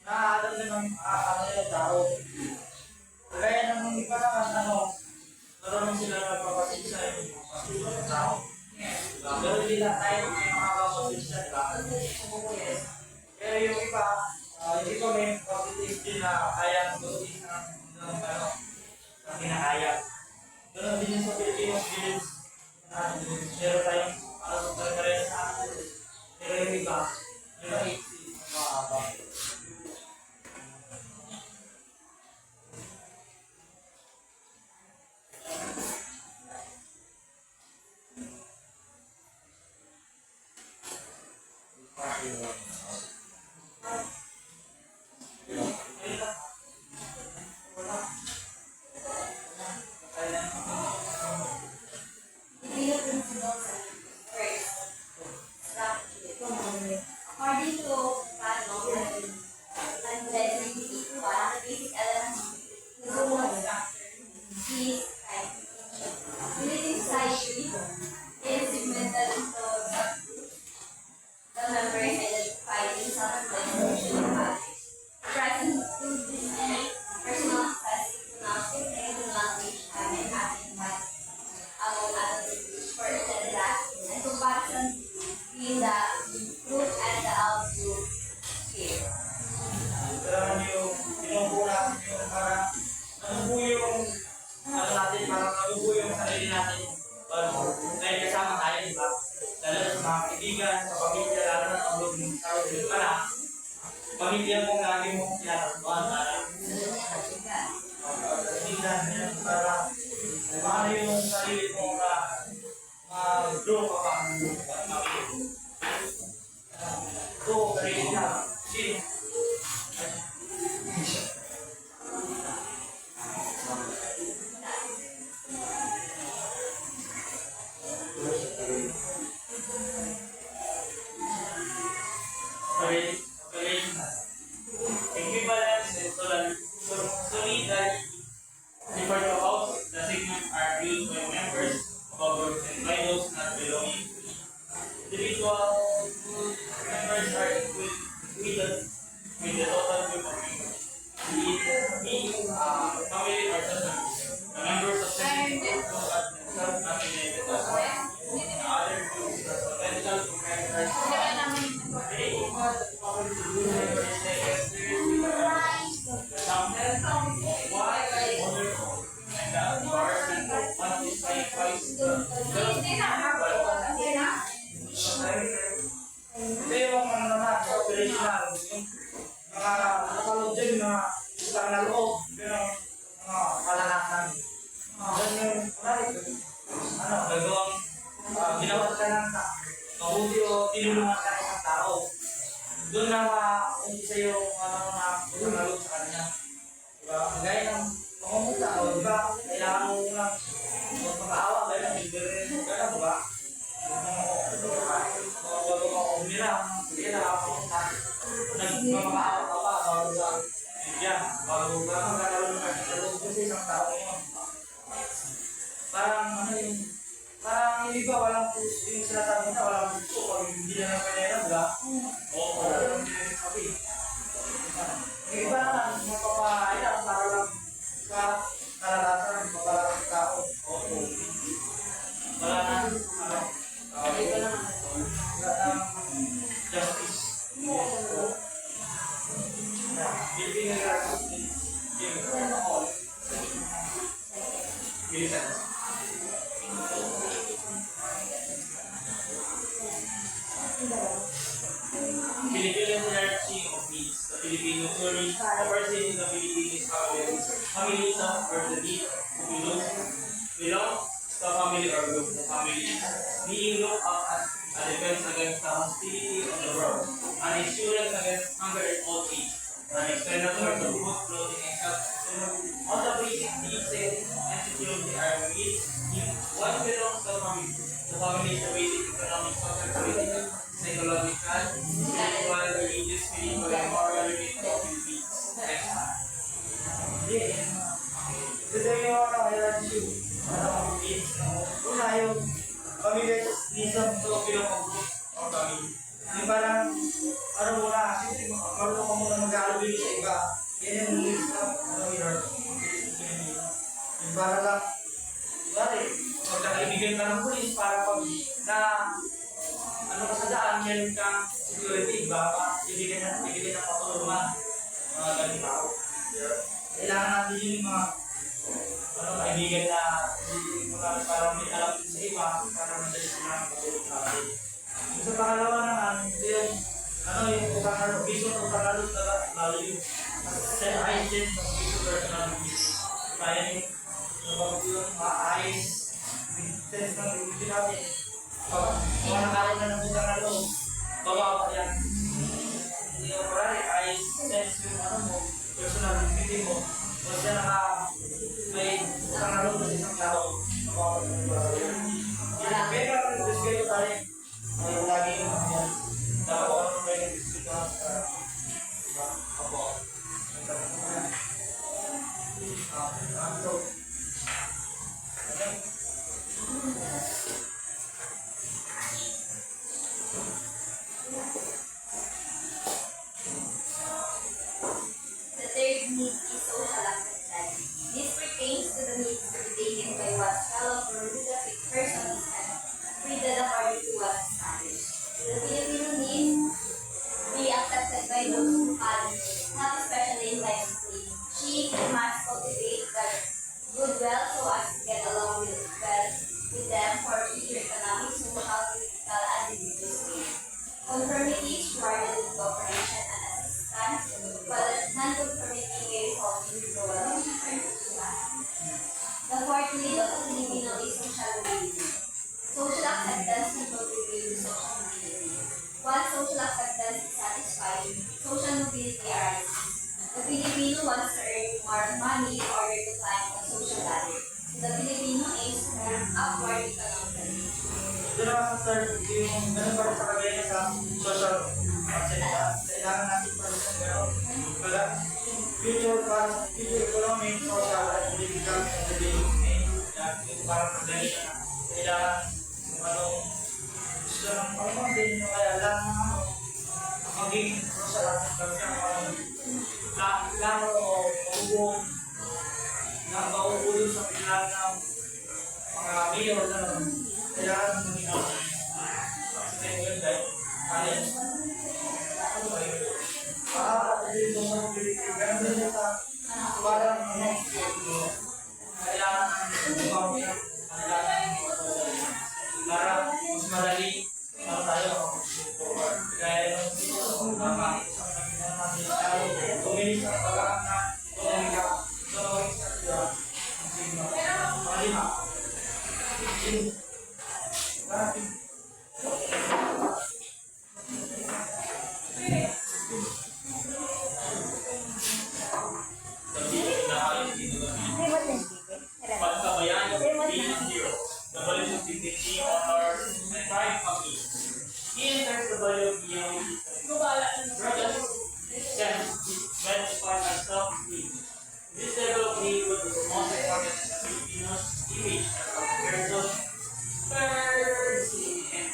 na alam na ng tao. Kaya nang iba naman marunong sila magpapasisa yung pasusunod ng tao. Pero hindi lang tayo may mga kapasisa, di ba? Pero yung iba, hindi ko may positive din na kaya magpapasisa ng kinakaya. Ganun din sa Pilipinas Village, meron tayong para sa pagkakas sa akin. Pero yung iba, meron exist ng mga kapasisa. According to Pano, and then basic elements of human structure, is like living society is segmented into subgroups. The members identified in some of the social values. Present to display personal capacity to notice and language and identify among other groups for that and comparison between the group and the out group here. Kailangan yung pinubuo natin yung parang nabubuo yung ano natin, parang nabubuo yung sarili natin. Dahil kasama tayo, di ba? Lalo sa mga kaibigan, sa pamilya, lalo na ang loob ng tao, di ba na? Pamilya mong lagi mong tinatatuan, para kaibigan, para Paano yung sarili mo na mag-grow ka pa? Ito, sarili na. Sige. Equivalence and solidarity. Refer to how the segments are used by members of a group and by those not belonging to it. Individual members are equated with the total group of members. Be family or social group. The members of segments look at themselves as related as one. The other groups are potential competitors. They equal the family to do members taken seriously by others. Some why wonderful and the environment of what is likewise the Ito yung mga naman, operational. Yung mga nakalog dyan, mga utang na loob. Yun ang mga kalahatan. Yan yung, gagawang ginawa ka ng mabuti o tinulungan ka ng isang tao. Doon na ma-umpisa yung na utang na loob sa kanya. Diba? Gaya ng pangamuta, diba? Kailangan mo lang magpapaawa, gaya ng bigyan mo ka na, diba? Bago ka umiram, hindi na nakapunta. Nagmamahal ka pa, bago ka bigyan. Bago ka magkakaroon ng kaloob kasi isang tao yun. Parang hindi ba walang puso yung sinasabi na walang puso pag hindi na ng kanina, diba? Oo, wala lang din yung sabi. Yung iba naman, magpapahaya para lang sa kalalasan, magpapalalang tao. Oo. Wala na, justice. Filipino hierarchy of needs. The Filipino theory, the person in the Philippines families or the need who belong to a family or group. The family is being looked up as a defense against the hostility of the world, an insurance against hunger and old age, an exterminator to food, clothing, and shelter. All the basic needs and security are needs. What belongs to the family? The family is the basic economic, social, political, psychological, spiritual, religious, spiritual, and moral related activities. Next time. Ito yung hierarchy. Una yung familiarism to bilang group or family. Yung parang, muna, marunong ka muna mag-alubili sa iba. Yan yung list ng hierarchy. Yung parang lang, magkakaibigan ka ng pulis para pag ka sa daan, meron kang security, baka ibigyan ng patulungan mga ganito tao. Kailangan natin yung mga kaibigan na hindi mo lang para may alam din sa iba para madali sila ang patulong natin. Sa pangalawa naman, ito yung utang na piso ng utang na loob lalo yung self-identity ng piso personal business. Kaya yung maayos sense ng religion natin. Kung nakaroon na ng utang na loob, babawa yan. Hindi ko parang ayos sense yung personal dignity mo. O siya may utang na loob sa isang tao. Pero ang respeto tayo, ay laging dapat ako may respeto ako. The third need is social acceptance. This pertains to the needs to be taken by what fellow Peruga The fourth need of a Filipino is social mobility. Social acceptance and contributing to social mobility. Once social acceptance is satisfied, social mobility arises. The Filipino wants to earn more money in order to climb the social ladder. The Filipino aims to move upward economically. Ito naman sa third, yung ganun pa rin sa kagaya sa social acceptance. Kailangan natin pa rin sa gano'n. Kaya, future economic, social, and political development. Yan, yung parang problema na kailangan kung anong gusto ng pamang din nyo kaya lang maging social acceptance yan. Plano o maubong na mauulo sa pilar ng mga mayor na kailangan maging ako. Sa tingin dahil alin. Dito sa mobility, ganun din sa parang kailangan umami para mas madali para tayo kaya yung mga tumilis sa pagkaan na tumulika sa malima. Pagkabayan ng P0, the value of dignity, honor, and pride of me. He enters the value of being brothers, sense, when despite ourselves need. This level of need would be the most important Filipinos image of person, person, and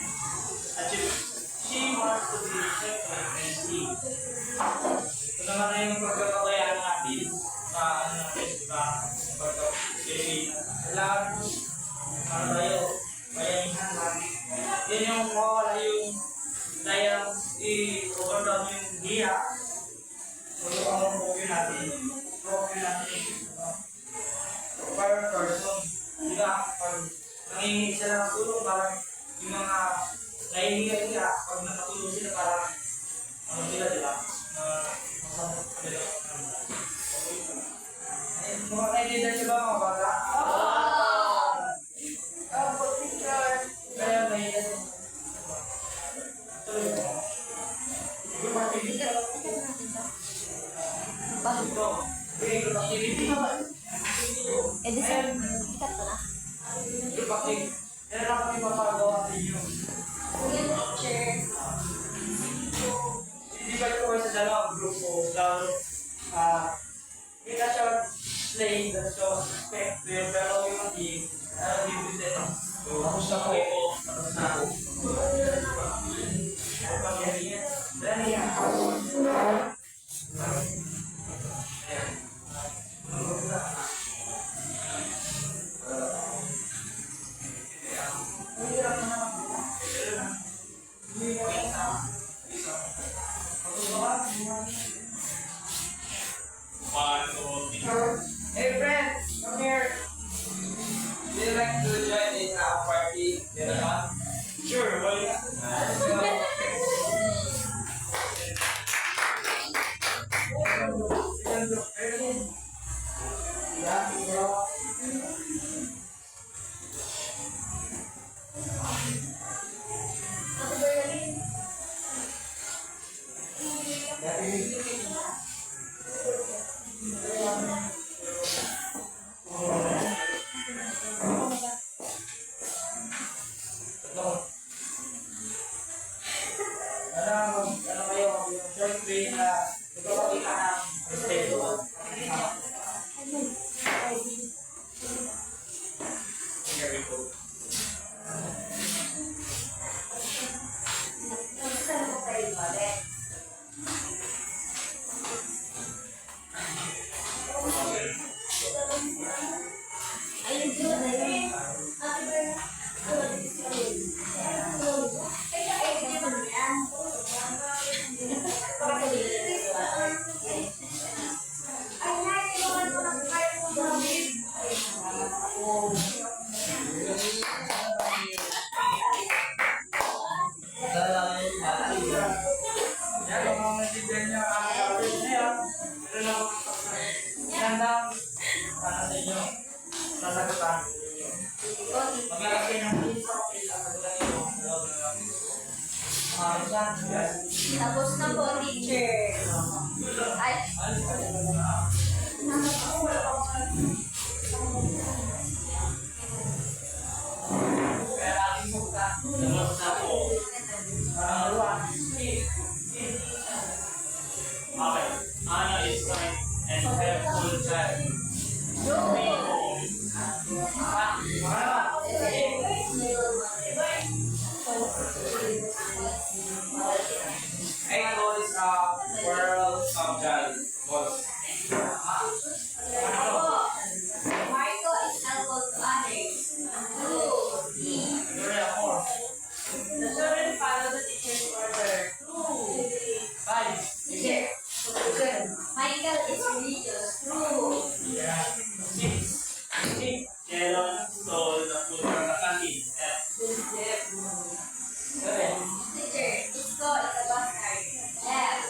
achieve. She wants to be accepted and seen. Ito naman na yung pagkakabayaan natin sa ano natin, di ba? Pagkakabayaan. Kailangan ano tayo, bayanihan natin. Yan yung mawala yung dayang i-overcome yung hiya. So, ang profile natin, per person. Di ba? Pag nangingi sila ng tulong, parang yung mga nahihiya nila, pag nakatulong sila, parang ano sila, di ba? Masamot sila. Mga kaibigan niyo ba mga bata? Kaya may tuloy mo. Group activity. Group activity. Edison, ikat ko na. Group activity. Yan lang kami mapagawa sa inyo. Teacher. Divide ko kayo sa dalawang grupo. Lalo, kita siya play, that's so respect. Pero yung team, give you that. Tapos na kayo po. Tapos na ako. Dali yan. Hey friends, come here. Would you like to join in our party? Sure, why not? Let's go. Ano kayo, yung short way na nagpapakita ng respeto. Very cool. Saan ko kayo balik? Ay, nagsulat na yun. Yan, yung mga natigan niya, gawin niya. Pero lang, ganda, para sa inyo. sasagutan ninyo. Mag-iwas kayo ng pin sa papel, sasagutan ninyo. Tapos na po, teacher. Ay, Kaya ating sagutan. Tapos na po. Pangalawa. Okay. Anna is kind and helpful child. Pangalawa. Echo is a world of child. Boss. Marco is helpful to others. Gloria, 4. The children follow the teacher's order. 5. Teacher. Michael is religious. True. 6. Sharon stole the food from the canteen. F. 7. Teacher. Isko is a bastard. Left.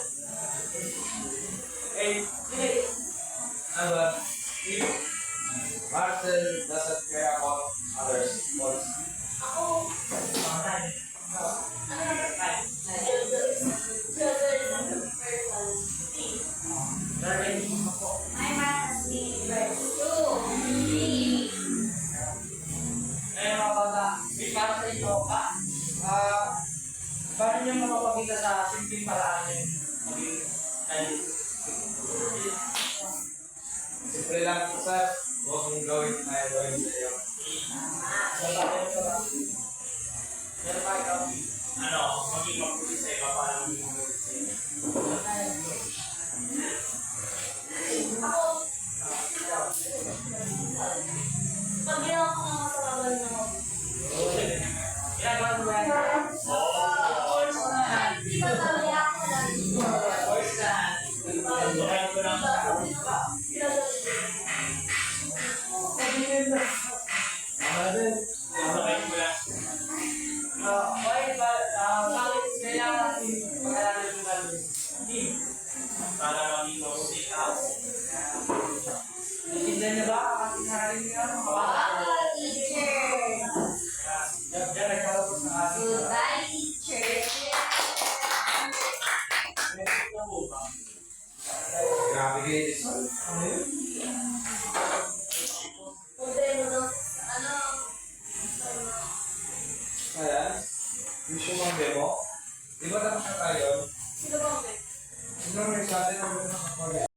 8. Ano? Marcel doesn't care about others. Boss. Ako. 9. My math has been verse 2. 3. Ngayon mga bata, may para sa inyo pa. Paano nyo mapapakita sa simpleng paraan yung maging child? Simple lang po, sir. Huwag mong gawin na gawin sa iyo. Meron pa ikaw. Ano, maging mabuti sa iba para maging mabuti sa inyo. Ako. Pag ginawa ko ng masama na Ginagawa mo ba yan? Di ba sabi ako lang? Voice na. Tukayin ko lang siya. Tukayin ko lang. Bakit kailangan natin pag-aralan yung values? Para maging mabuti ka. Naintindihan niyo ba? Kasi nararin niyo ang mga bata. Wow, teacher. Diyan nagkaroon po sa ating Goodbye, teacher. Grabe kayo. Problema daw sa Ayan. Yung sumang demo. Di ba tapos na tayo? Sino bang Sino may sa atin ang